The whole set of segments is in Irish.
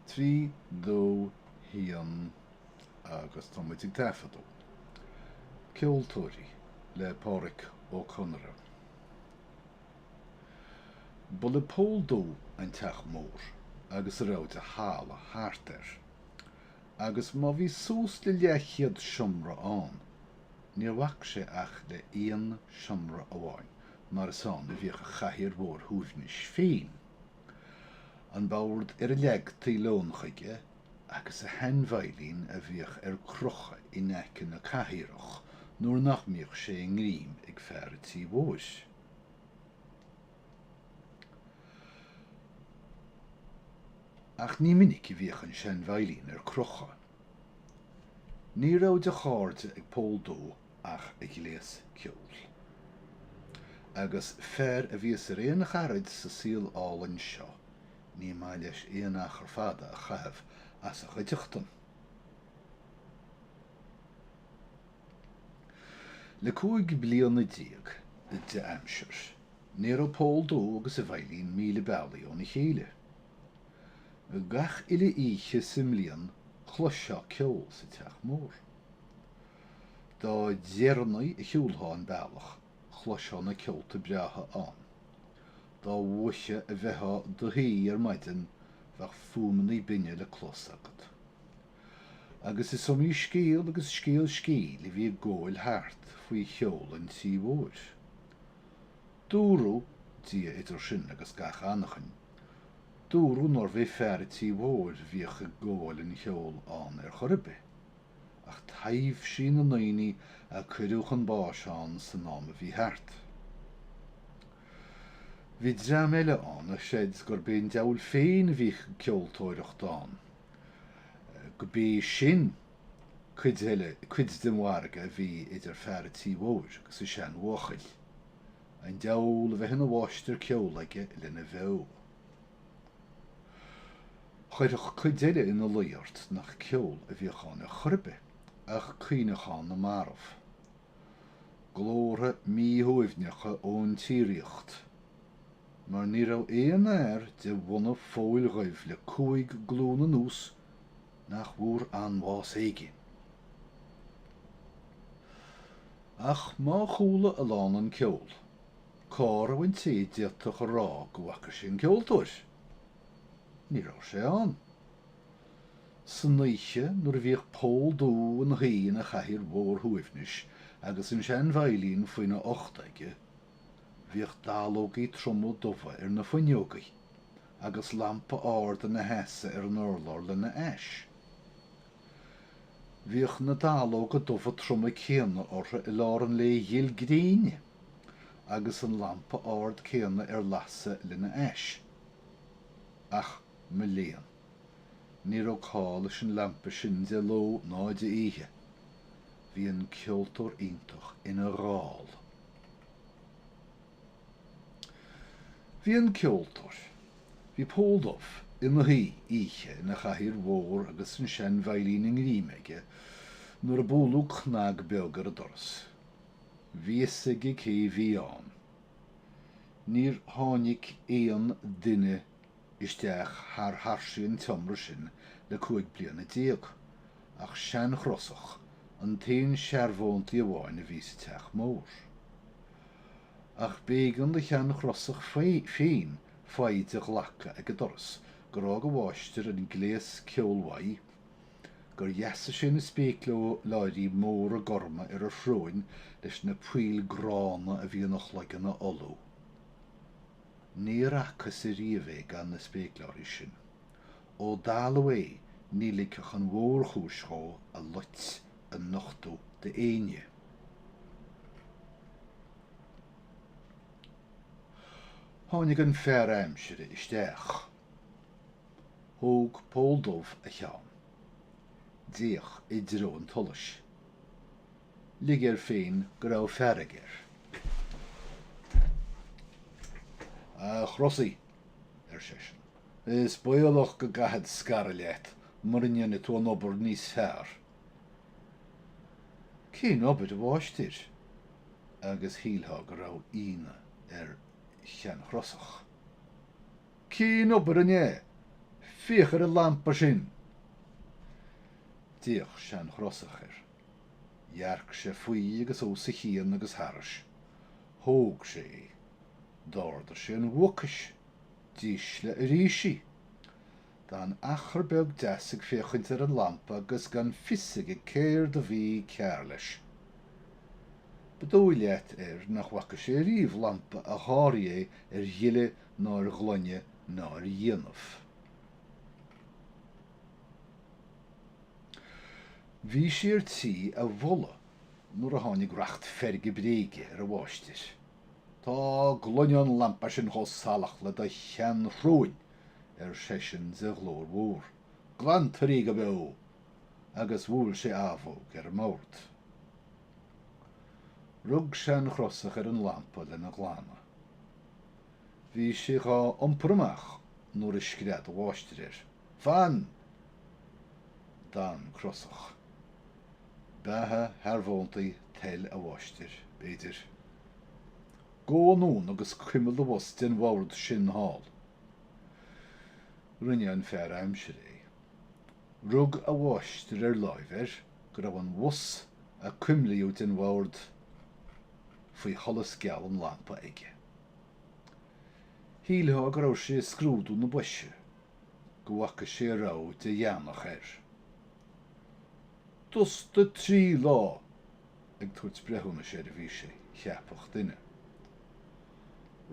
Trí dó híon agus tá muid ag tafadó. Ceoltóirí le Pádraig Ó Conaire. Bula pól dó an teach mór agus raibh a hála háart agus má bhí sús le leithiad siomra an, ní bhac sé ach le aon siomra amháin mar is an bhíoch a chathaoir mór thuaimhnis féin. An bord a leag tí lónchaige agus a henmhailín a bhíoch crocha I necin na chathaoirech nuair nach mbeadh sé ngrím ag fear tí bhis. Ach ní minic I bhíoch an senmhailín crocha. Ní raibh de cháirte ag pól dó ach ag léas ceol. Agus fear a bhíos ar éon charid sa síl álainn seo, ní má leis éon achar fada a chathebh as a chuideachtain. Le 5 bliana déag de amsir, ní raibh pól dó agus a bhailín míle bealaí ón chéile. Gach ile íche simlíon chluiseá ceol sa teach mór. Dá dearnaí a chiúltháin bealach chluiseá na ceolta breatha an. Dá bhuaise a bheitha do hí ar maidin bheith fuamannaí binne le clos agad. Agus is somí scéal agus scéal I bhí ggóil háart faoi cheol an tí bhór. Dúrú dia idir sin agus gach annachan. Dúrú nor bheith fear tí bhór bhíoch a ggóil an cheol an ar chorbe. Ach taobh sin na naoine a cuireadh an báiseán san náma bhí háart. Bhí dream eile an a séid gur bíon deall féin bhíoch ceoltóireacht an. Go bí sin cuid de mharga bhí idir fear tí bhór agus is sean mhuachail. An deall a bheith na bháistir ceolaige lena bheith. Chuireadh cuid eile ina luiart nach ceol a bhíochán a chorbe ach cuoinechán na marmh. Glóra míthúimhneacha ón tíoríocht. Mar ní raibh éon air de bhuna fóil roimh le 5 glún an nús nach bhuair an bhás éigin. Ach má chúla a lán an ceol, cá bhain té deartach a rá go bhaca sin ceoltóir. Ní raibh sé an. San naoise nuair bhíoh pól dó an ghaon a chathaoir mór thuaimhnis agus an senmhailín faoin na 8 bhíoh dálógaí tromó dubha ar na fhuinneogaí agus lampa áirde na heasa ar an urlár le na eis. Bhíoh na dálóga dubha tromma céanna ortha I lár an le dhéal gréine agus an lampa áird céanna ar lasa le na eis. Ach me léan, ní raibh cá leis an lampa sin de ló ná de ihe. Bhí an ceoltóir iontach ina gháil. Bhí an ceoltóir, bhí pól dubh ina hí ihe na chathaoir mór agus an senmhailín in ngríimeige nuair a búlú chnag beagar a doras. Bhíosaigh cé bhí an. Níor tháinig éon duine isteach thar tharsaí an tiomra sin le 5 bliana déag, ach sean chrosach an taon searbhóntaí amháin a bhí sa teach mór. Ach bégan de chean chrosach féin fáideach lacha ag a doras go rá go bháistir an gléas ceolmhaid, gur dheasa sin na spéicleo láirí mór a gorma ar a shrúin leis na puil grána a bhí nach legan na olú. Ní rachas a riamh gan na spéicleoirí sin. Ó dála ní licach an mhór chúisá a luit an nochtú de éine. Tháinig an fear aimsire isteach. Thóg pól dubh a cheann. Díoch I dró an tullais. Lig ar féin go raibh fearraigéir. Chrosaí, ar sé sin. Is bualach go gahad scara leat, mar inne tú an obair níos fearr. Cén obair a bháistir, agus híaltha go raibh ine ar chean chrosach. Cén obair inne, Fiachar a lampa sin. Díoch sean chrosachar. Jarc sé faoi agus ó sa chéan agus haris. Hóg sé. Dárdar sé an bhucas. Dís le a ríisi. Dan achar beg desig fiachint ar an lampa agus gan fisig I céir de bhí cear leis. Bedóiliet nach wacha sé riomh lampa a háir é dhiile ná glonne ná dhéanamh. Bhí sér tí a bhola nuair a tháinig reacht ferge bréige ar a bháistir. Tá glonne an lampa sin chos salach le a chean rúin sesin sa glór mhór. Glantarí go beo, agus bhúil sé ábhóg ar mórt. Rug sean chrosach ar an lampa le na glána. Bhí sé gá iompramach nuair a scread a bháistir. Fan! Dan crosach. Bethe tharbhóntaí tel a bháistir, beidir. Gó nún agus cuimil a bhost den bhord sin hall. Rinne an fear aimsir é. Rug a bháistir ar láimhir go raibh an bhus a cuimliú den bhord faoi cholas geall an lampa aige. Hílethe go raibh sé scrúdú na buise, go bhacha sé rá de dhéanach air. Dus de trí lá ag tuairt brethúna sé a bhí sé cheapach duine.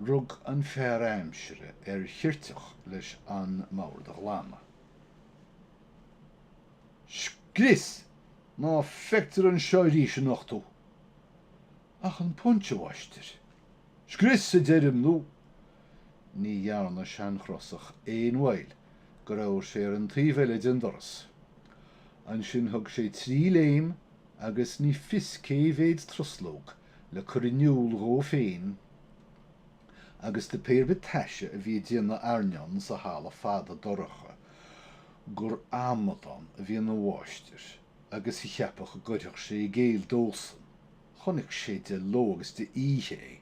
Rug an fear aimsire chiirteach leis an mabhar de glána. Scris! Ná feictar an seoirí sin nachtú. Ach an pontse bháistir. Scris sa deirim nó. Ní dhearna sean chrosach éon bhil go raibh sé ar an tríomhile den doras. An sin thug sé trí léim agus ní fis céimhéad troslóg le chuirniúil ró féin agus de péir beteise a bhí déanana airneán sa hála fada doracha, gur amadan a bhí na bháistir, agus I cheapach a gcuideach sé I géal dósan, chonig sé de lógus de ihe,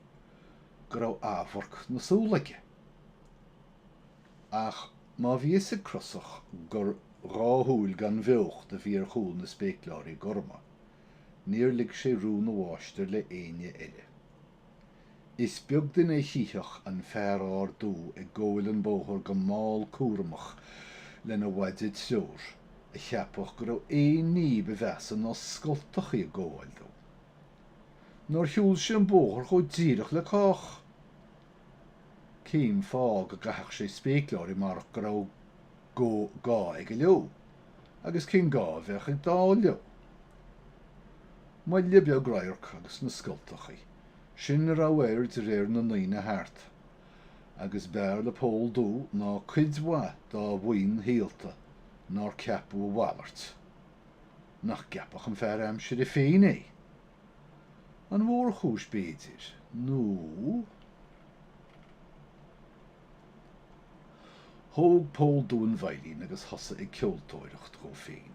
go raibh ábharc na súlaige. Ach má bhí sa crosach gur ráthúil gan bheocht a bhí ar chúl na spéicláirí gorma, níor lig sé rú na bháistir le aine eile. Is beag den é chiitheach an fearr dú ag ggóil an bóthir go máil cuaramach le na bhaidid seoir, a cheapach go raibh éon ní bheitheasa ná scoltachaí a ggóil dó. Nóir thiúil sé an bóthir chomh díreach le cách. Cím fág a gatheach sé spéicláirí mar go raibh gá ag go leo, agus cén gá bheith ag dá leo. Má libbeag grairc agus na scoltachaí. Sin raibh air de réir na naoine thart, agus bear le pól dú ná cuid mBua dá bhain héalta ná ceapú bhhailart. Nach ceapach an fear aimsir I féin é. An mhór chúis béidir, nó. Thóg pól dú an bhailín agus thosa ag ceoltóireacht go féin.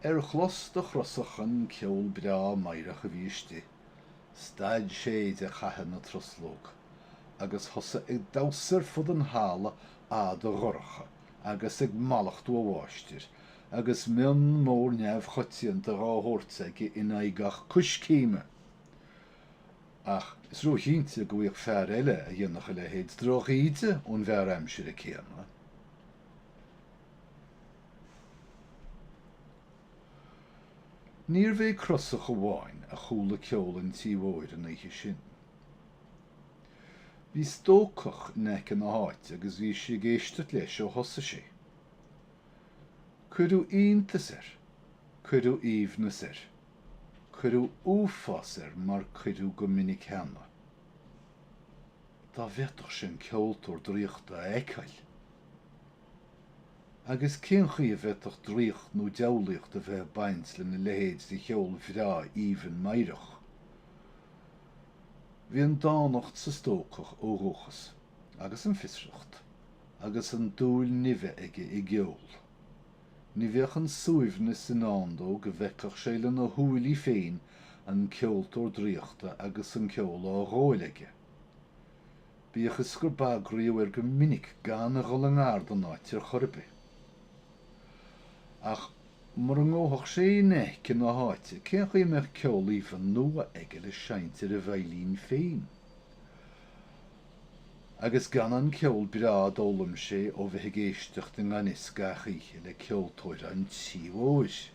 Chlos de chrosach an ceol bra mairach a bhíiste, staid sé de chathe na troslóg, agus thosa ag dawsar fud an hála a de ghorcha, agus ag malachtú a bháistir, agus mion mór neamh chotíanta ráthórtaige in aigach cúiscéime. Ach, is ró hínta go bhíoh fear eile a dhéanach le héad drochaíte ón bhear aimsir a céanna. Níor bheith crosach amháin a chúla ceol an tíomhóir an éiche sin. Bhí stócach neic an áit agus bhí sé géisteat leis ó thosa sé. Cuireadh iontas cuireadh íomhnas cuireadh uafás mar cuireadh go minic cheana. Tá bheitach sin ceoltóir dríochta a eiceil. Agus cén chuí a bheitach dríocht nó deabhlaíocht a bheith baint le na lehéid de cheol bhrá íomhan mairech. Bhí an dánacht sa stócach ó ruchas, agus an fisreacht, agus an dúil nimhe aige I gceol. Ní bheadh an suaimhne san andó go bheicach sé le na húilí féin an ceoltóir dríochta agus an ceol á ghóil aige. Bí a chysgur bagraíú go minic gan a gholang ardan áitir chorbe. Ach mar an ngóthach sé ne cin á háite, cén chuí meach ceol ífan nua ige le seintir a bhailín féin. Agus gan an ceol brád ólam sé ó bheit géisteach den ganis gachaíche le Ceoltóirí an tíóis.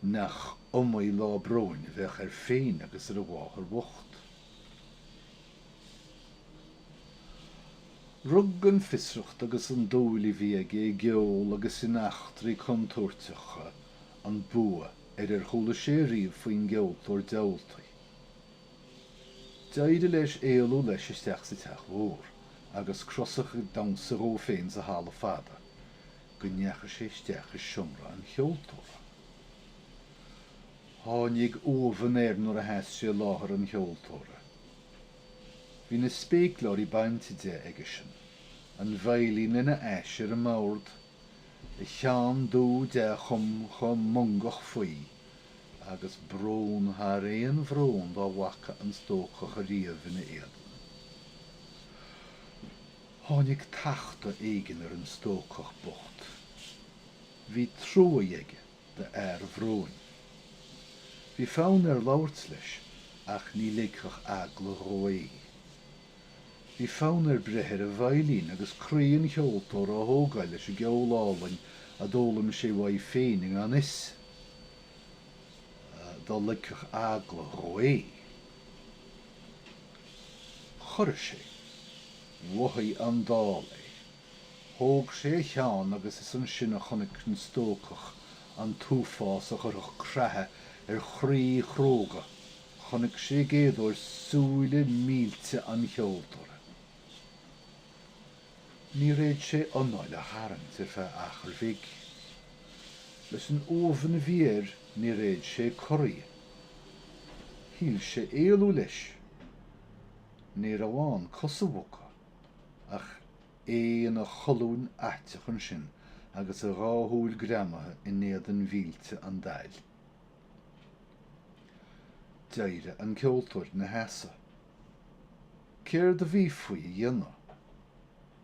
Nach omai lá broin bheith féin agus ar a bháthar bocht. Rug an fisrucht agus an dóili bhí geol agus in achtraí contúirteacha an mBua ar chola sé riomh faoin Ceoltóir deoltaí. Deide leis éalú leis isteach sa teach mhór, agus crosach damsa ró féin sa hála fada, go neacha sé isteach is siomra an Ceoltóir. Tháinig óbhan nuair a heas sé láthair an Ceoltóir. Bhí na spéicláirí bainte de aige sin, an bhailín ina eis ar a mord, I chean dú de chum mungach faoi, agus brón haar éon bhrón dá wacha an stóchach a riamh ina éadan. Tháinig tachta éigen ar an stóchach bocht. Bhí trua aige de bhróin. Bhí fán ar labhairt leis, ach ní léicach agla róí. Bhí fán ar brethir a bhailín agus craíonn Ceoltóir a thógáil leis a geolálainn a dólam sé bhaid féin an is. Dá léicach agla róí. Chur sé, wathaí an dála. Thóg sé cheann agus is an sin a chonig an stóchach an túfás a churach crathe ar chrí chróga, chonig sé géadúir súile mílte an Ceoltóir. Ní réad sé annáil a harant ar feadh achar bhig. Leis an óbhan bhíar ní réad sé choirí. Híl sé éalú leis. Ní amháin cosabucha, ach éon a cholún aiteach an sin agus a ráthúil gramathe in néad an bhílte an dail. Deire an Ceoltóir na heasa. Céir de bhí faoi dhéanamh.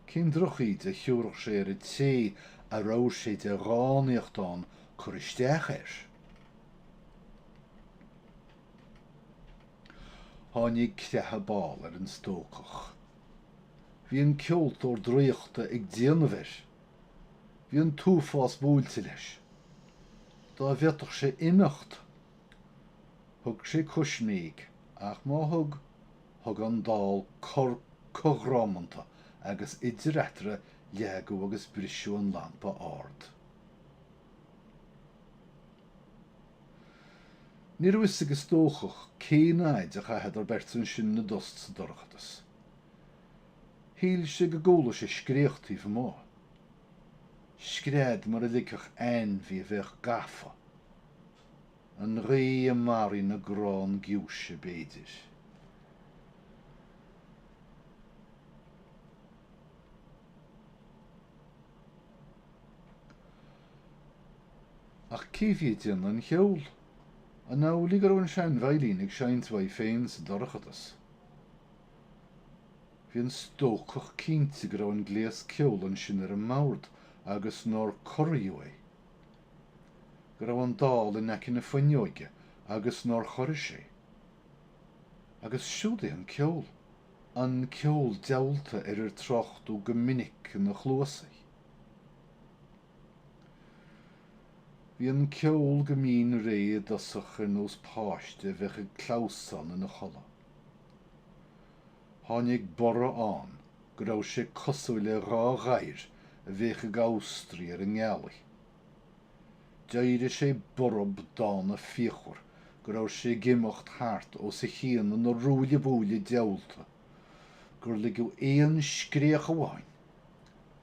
Cén drochaí de thiúrach sé ar té a rá sé de ránaíochtán chur isteach air. Tháinig crethe báil ar an stóchach. Bhí an Ceoltóir dríochta ag déanamh air. Bhí an túfás búilte leis. Dá bheadach sé imeacht. Thug sé cosnéig, ach má thug an dál coghrámanta agus idirreithre leagú agus brisú an lampa ard. Ní uis agus tóchach céanaid a chahead ar bert an sin na dost sa dorchatas. Híl sé go góla sé scríochtaí má. Scréad mar a ddicach ein bhí bheith gafa. An ré a marí na grán giúse béidir. Ach cíhítean an cheol, a nálaí gur an sean bhailín ag seint bhaid féin sa dorchatas. Bhí an stóchach cínte gur an gléas ceol an sin ar an mord agus nóir choiríú é. Gur an dál in ecin na faineoige agus nóir choir sé. Agus siúd é an ceol deolta ar trochtú go minic na chlósaí. Bhí an ceol go mín réad asach ar nós páiste bheith ag clásán in na chola. Tháinig borra an, go raibh sé cosú le rá ghair a bheith ag Áustrí ar an ngealaí. Deire sé borb dána fíochar, go raibh sé gimocht thart ó sa chéan na rúile búile deolta, gur ligú éon scríoch amháin,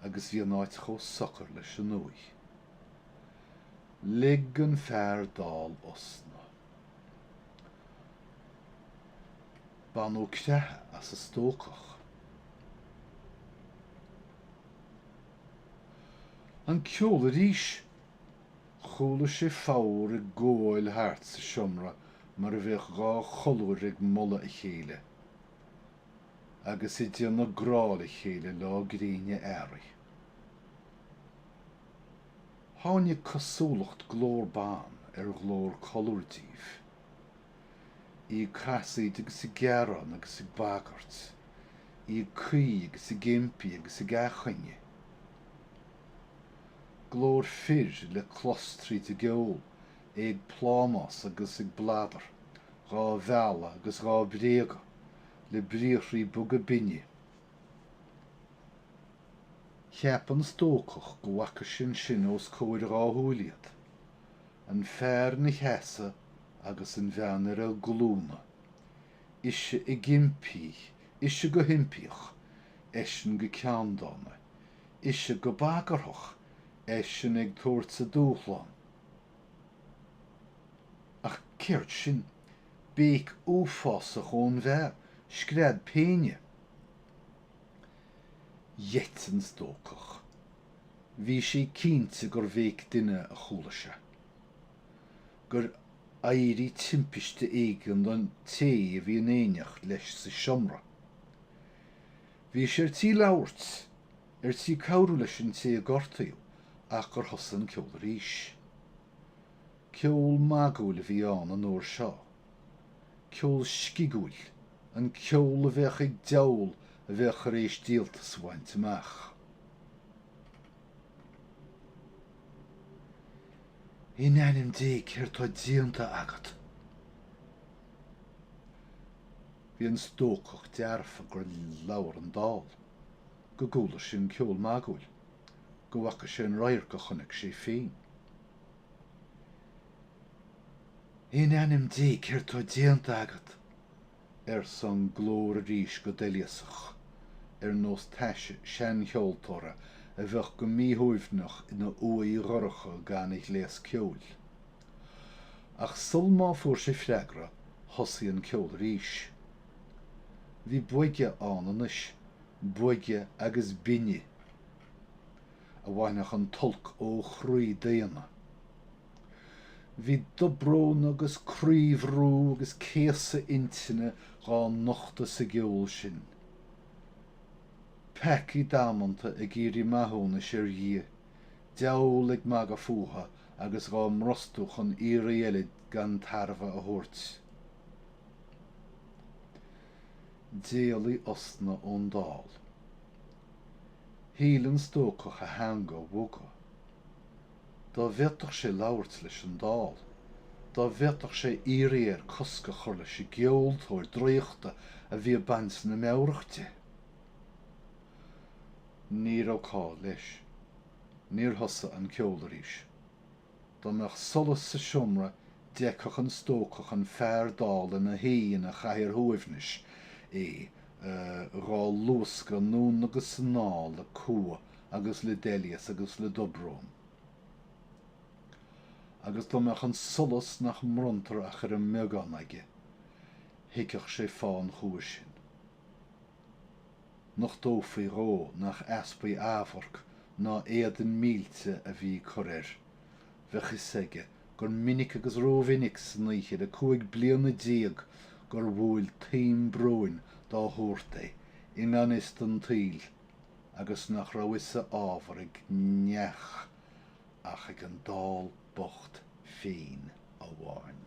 agus bhí an áit chó sochar leis an nuaí. Lig an fearr dál osna. Banú crethe as a stóchach. An ceol a ríis, chola sé fáir ag ggóil thart sa siomra mar a bheith gá cholúir ag molla a chéile. agus I dtíonna grála chéile lá gríine éirí. Tháinig cosúlacht glór bán glór colúirtíh. I casaid agus I gearan agus I bagart. I cuid agus I gimpi agus I gachaine. Glór fir le clostri de geol, ag plámas agus ag bladar, gá bheala agus gá bréga, le bríochrí buga binne. Cheapan stócach go wacha sin os cóir ráthúliad, an fear na cheasa agus an bheanar a glúna. Ise I gimpi, ise go himpiach, eisian go ceandána, ise go bagarthach, eisian ag tuairtsa dúchláin. Ach céirt sin, béc úfásach ón bheith, scread péine. Jetan stócach. Bhí sé cínte gur bhéic duine a chúlaise. Gur éirí timpiste éigean don té a bhí an éineacht leis sa siomra. Bhí sé tí labhairt, tí cabhrú leis an té a gortaíú, ach gur thosan ceol ríis. Ceol magúil a bhí an uair seo. Ceol scigúil, an ceol a bheith ag deol a bheith ar éis díaltas bhaint amach. In enim dé céir tá díanta agat. Bhí an stócach dearfa gur leabhar an dál, go gúla sin ceol magúil, go bhacha sin roiir go chunig sé féin. In enim dé céir tá díanta agat, san glór ríis go déliasach, nós teise sean cheoltóra a bheith go míthúimhnach ina uaí ghorcha gan ich leas ceol. Ach sul má fuair sé freagra, thosaí an ceol ríis. Bhí buige anis, buige agus binne, a bhainach an tulc ó chruí déana. Bhí dobrón agus críomhrú agus céasa intine gá nochta sa geol sin. Peci dámanta ag Éirí Amach sé dhé, deol ag mag a fuha agus gá mrostúch an Éirí eilid gan tarfa a thuirt. Déalaí osna ón dál. Hílann stócach a hanga bhuga. Dá bheitach sé labhairt leis an dál. Dá bheitach sé éirí cosca chur leis I geoltóir dríochta a bhí baint na meabhreachta. Níor ó cá leis, níor thosa an ceol ríis. Dá meach solas sa siomra deicach an stócach an fearr dál na héana a chaithir thuaimhnis gá luasca nún agus ná le cua agus le délias agus le dobrón. Agus dá meach an solas nach mrontar ach ar an meagán aige, hiicech sé fáin chuair sin. Nach dófaí ró nach aspaí ábharc ná éad an mílte a bhí choir, bheithis aige gur minic agus rómhinnic san íche de 5 bliana déag gur bhfuil taim broin dá thuairta in anist an tíl, agus nach raibhisa ábhar ag neach ach ag an dál bocht féin a bháin.